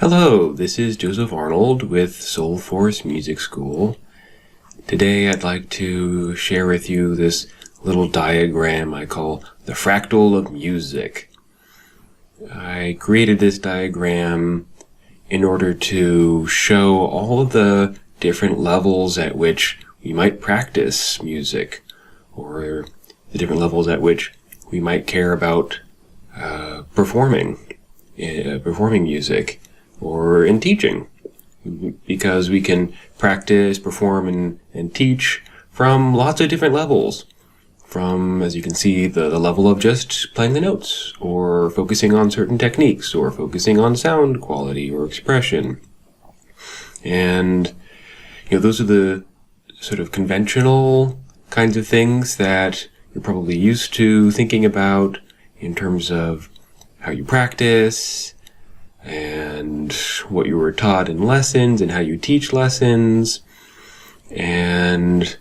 Hello, this is Joseph Arnold with Soulforce Music School. Today I'd like to share with you this little diagram I call the fractal of music. I created this diagram in order to show all of the different levels at which we might practice music, or the different levels at which we might care about performing music, or in teaching, because we can practice, perform, and teach from lots of different levels. From, as you can see, the level of just playing the notes, or focusing on certain techniques, or focusing on sound quality or expression. And, those are the sort of conventional kinds of things that you're probably used to thinking about in terms of how you practice, and what you were taught in lessons, and how you teach lessons. And,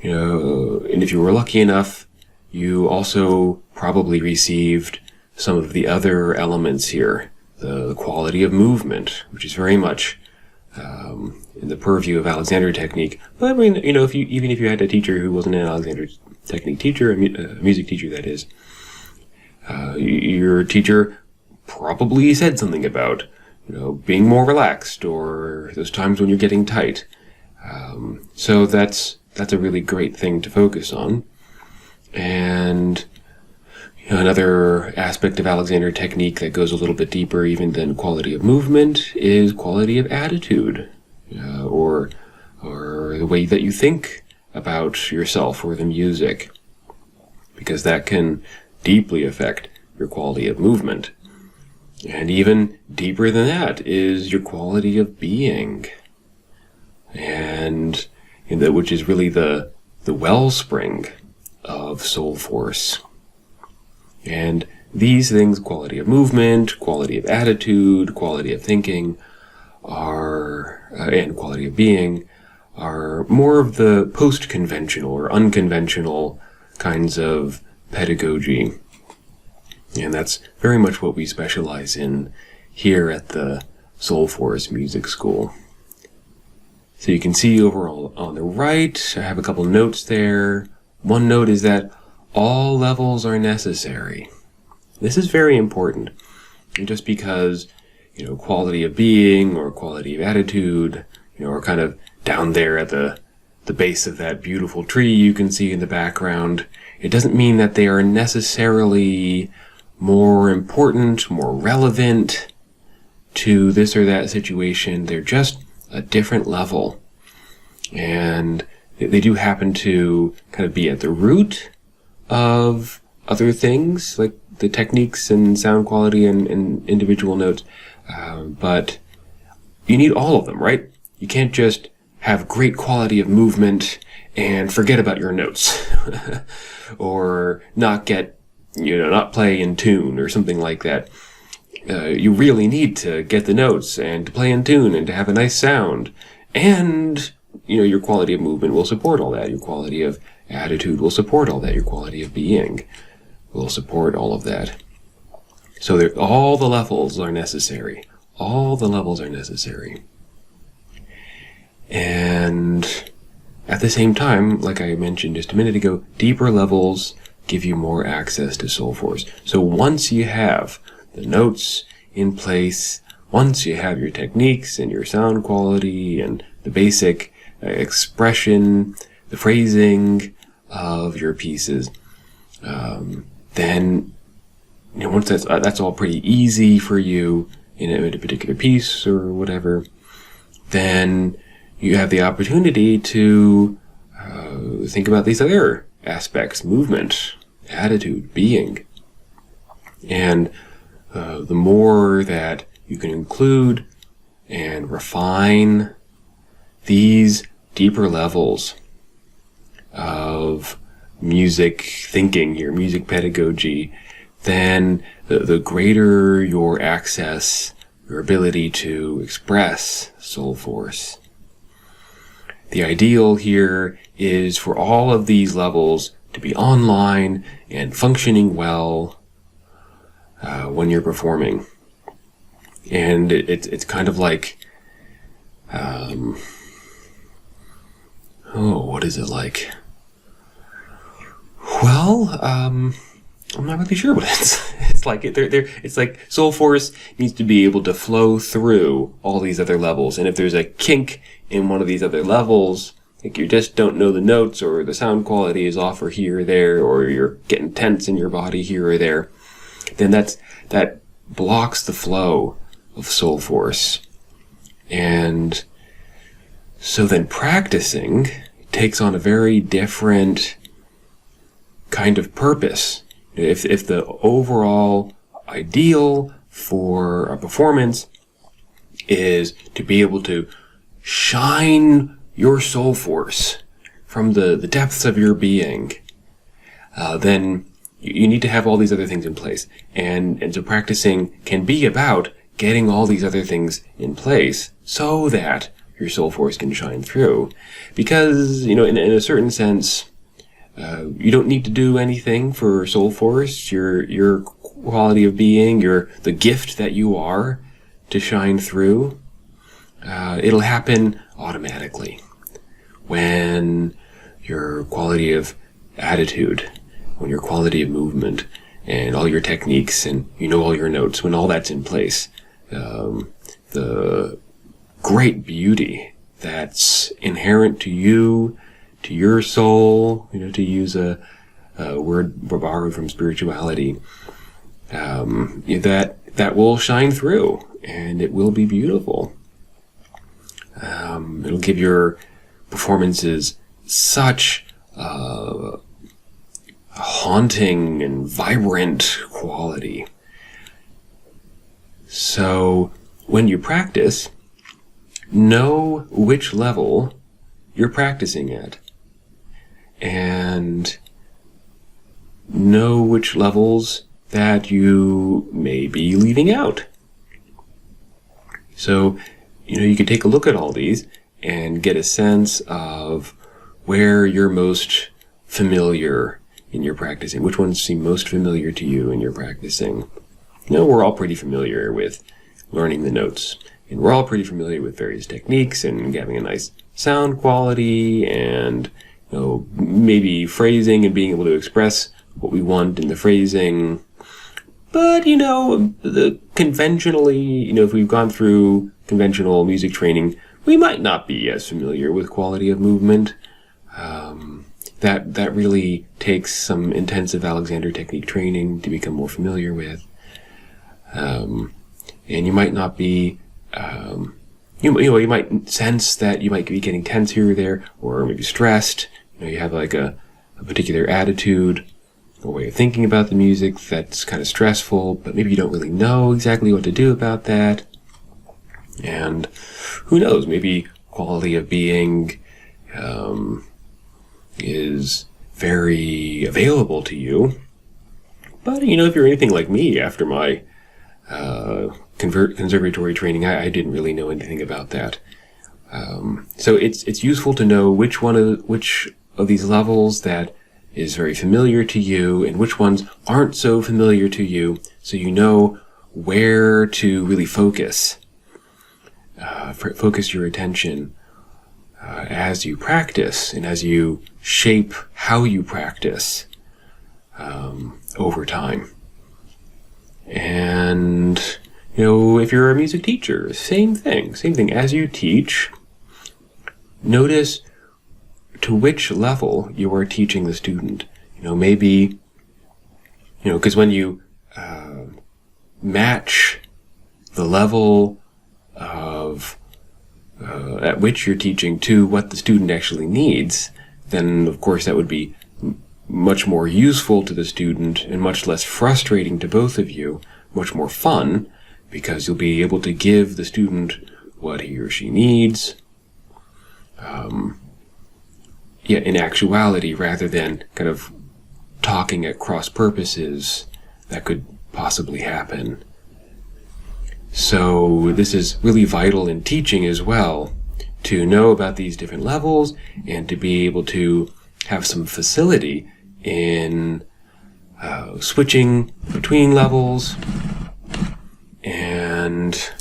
and if you were lucky enough, you also probably received some of the other elements here. The quality of movement, which is very much in the purview of Alexander technique. But I mean, even if you had a teacher who wasn't an Alexander technique teacher, a music teacher that is, your teacher probably said something about, being more relaxed, or those times when you're getting tight. So that's a really great thing to focus on. And another aspect of Alexander technique that goes a little bit deeper even than quality of movement is quality of attitude, or the way that you think about yourself or the music, because that can deeply affect your quality of movement. And even deeper than that is your quality of being, and which is really the wellspring of Soulforce. And these things, quality of movement, quality of attitude, quality of thinking, and quality of being, are more of the post-conventional or unconventional kinds of pedagogy. And that's very much what we specialize in here at the Soulforce Music School. So you can see over on the right, I have a couple notes there. One note is that all levels are necessary. This is very important. And just because, quality of being or quality of attitude, are kind of down there at the base of that beautiful tree you can see in the background, it doesn't mean that they are necessarily more important, more relevant to this or that situation. They're just a different level. And they do happen to kind of be at the root of other things, like the techniques and sound quality and individual notes. But you need all of them, right? You can't just have great quality of movement and forget about your notes. Or not play in tune or something like that. You really need to get the notes and to play in tune and to have a nice sound. And, your quality of movement will support all that. Your quality of attitude will support all that. Your quality of being will support all of that. So all the levels are necessary. All the levels are necessary. And at the same time, like I mentioned just a minute ago, deeper levels give you more access to Soulforce. So once you have the notes in place, once you have your techniques and your sound quality and the basic expression, the phrasing of your pieces, then once that's all pretty easy for you in a particular piece or whatever, then you have the opportunity to think about these other aspects: movement, attitude, being. And the more that you can include and refine these deeper levels of music thinking here, music pedagogy, then the greater your access, your ability to express Soulforce. The ideal here is for all of these levels to be online and functioning well when you're performing. And it's kind of like, what is it like? Well, I'm not really sure what it's like. It's like Soulforce needs to be able to flow through all these other levels. And if there's a kink in one of these other levels, like you just don't know the notes, or the sound quality is off or here or there, or you're getting tense in your body here or there, then that blocks the flow of Soulforce. And so then practicing takes on a very different kind of purpose. If the overall ideal for a performance is to be able to shine your soul force from the depths of your being, then you need to have all these other things in place. And so practicing can be about getting all these other things in place so that your soul force can shine through. Because, in a certain sense, you don't need to do anything for soul force, your quality of being, the gift that you are, to shine through. It'll happen automatically when your quality of attitude, when your quality of movement, and all your techniques, and all your notes, when all that's in place, the great beauty that's inherent to you, to your soul, to use a word borrowed from spirituality, that will shine through, and it will be beautiful. It'll give your performances such a haunting and vibrant quality. So when you practice, know which level you're practicing at, and know which levels that you may be leaving out. So, you can take a look at all these and get a sense of where you're most familiar in your practicing, which ones seem most familiar to you in your practicing. We're all pretty familiar with learning the notes, and we're all pretty familiar with various techniques and having a nice sound quality, and maybe phrasing and being able to express what we want in the phrasing. But conventionally, if we've gone through conventional music training, we might not be as familiar with quality of movement. That really takes some intensive Alexander technique training to become more familiar with. And you might not be, you might sense that you might be getting tense here or there, or maybe stressed. You have like a particular attitude or way of thinking about the music that's kind of stressful, but maybe you don't really know exactly what to do about that. And who knows, maybe quality of being is very available to you. But, if you're anything like me, after my conservatory training, I didn't really know anything about that. So it's useful to know which of these levels that is very familiar to you and which ones aren't so familiar to you, so you know where to really focus. Focus your attention as you practice and as you shape how you practice over time. And, if you're a music teacher, same thing. As you teach, notice to which level you are teaching the student. Maybe, because when you match the level of at which you're teaching to what the student actually needs, then of course that would be much more useful to the student and much less frustrating to both of you, much more fun, because you'll be able to give the student what he or she needs, in actuality, rather than kind of talking at cross purposes that could possibly happen. So this is really vital in teaching as well, to know about these different levels and to be able to have some facility in switching between levels and and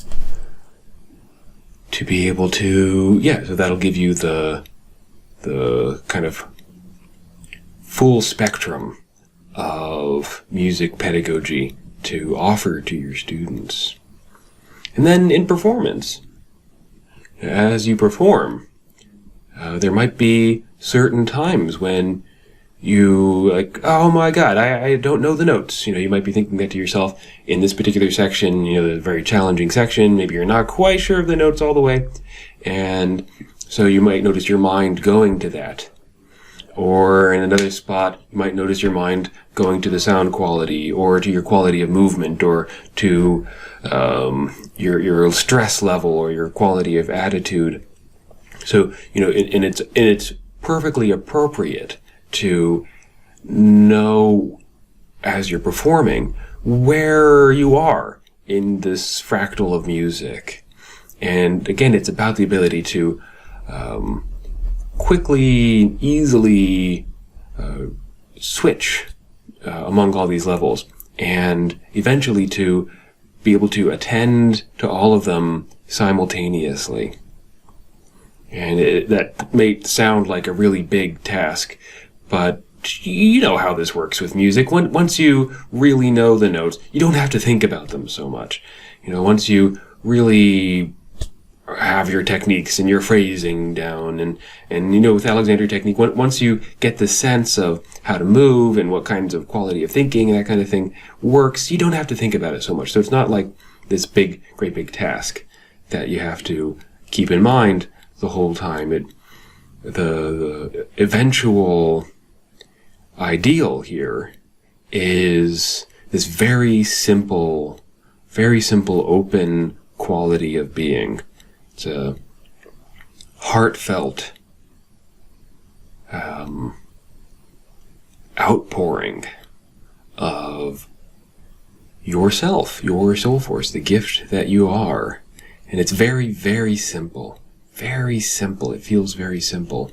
to be able to, so that'll give you the kind of full spectrum of music pedagogy to offer to your students. And then in performance, as you perform, there might be certain times when you like, oh my God, I don't know the notes. You might be thinking that to yourself in this particular section, the very challenging section, maybe you're not quite sure of the notes all the way. And so you might notice your mind going to that. Or in another spot, you might notice your mind going to the sound quality, or to your quality of movement, or to your stress level, or your quality of attitude. So, and it's perfectly appropriate to know as you're performing where you are in this fractal of music. And again, it's about the ability to quickly, easily switch among all these levels, and eventually to be able to attend to all of them simultaneously. And that may sound like a really big task, but you know how this works with music. Once you really know the notes, you don't have to think about them so much. Once you really have your techniques and your phrasing down, and with Alexander technique, once you get the sense of how to move and what kinds of quality of thinking and that kind of thing works, you don't have to think about it so much. So it's not like this great big task that you have to keep in mind the whole time. The eventual ideal here is this very simple, open quality of being. It's a heartfelt outpouring of yourself, your soul force, the gift that you are. And it's very, very simple. Very simple. It feels very simple.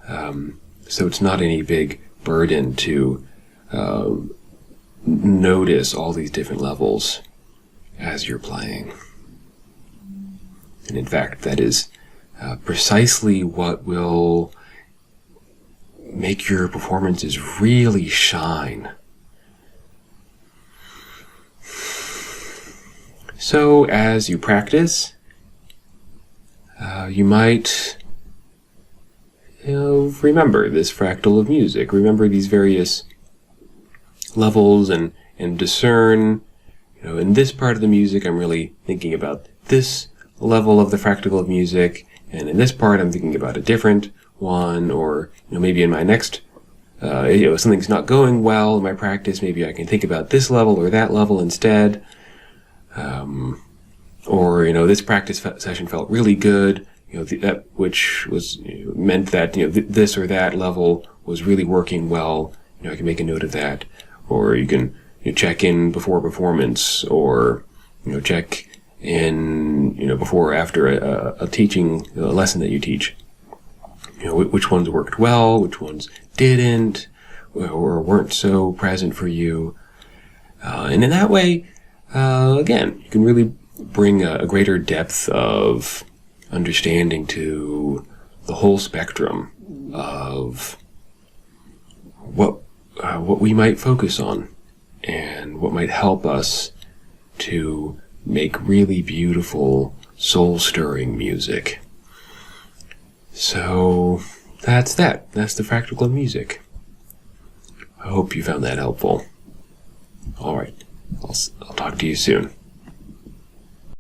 So it's not any big burden to notice all these different levels as you're playing. And in fact, that is precisely what will make your performances really shine. So as you practice, you might remember this fractal of music. Remember these various levels and discern, in this part of the music I'm really thinking about this level of the fractal of music, and in this part I'm thinking about a different one, or maybe in my next something's not going well in my practice, maybe I can think about this level or that level instead. Or this practice session felt really good, that which was meant that this or that level was really working well. I can make a note of that. Or you can check in before performance, or check in before or after a teaching a lesson that you teach. Which ones worked well, which ones didn't, or weren't so present for you. And in that way, again, you can really bring a greater depth of understanding to the whole spectrum of what we might focus on and what might help us to make really beautiful, soul-stirring music. So that's that. That's the Fractal of Music. I hope you found that helpful. All right. I'll talk to you soon.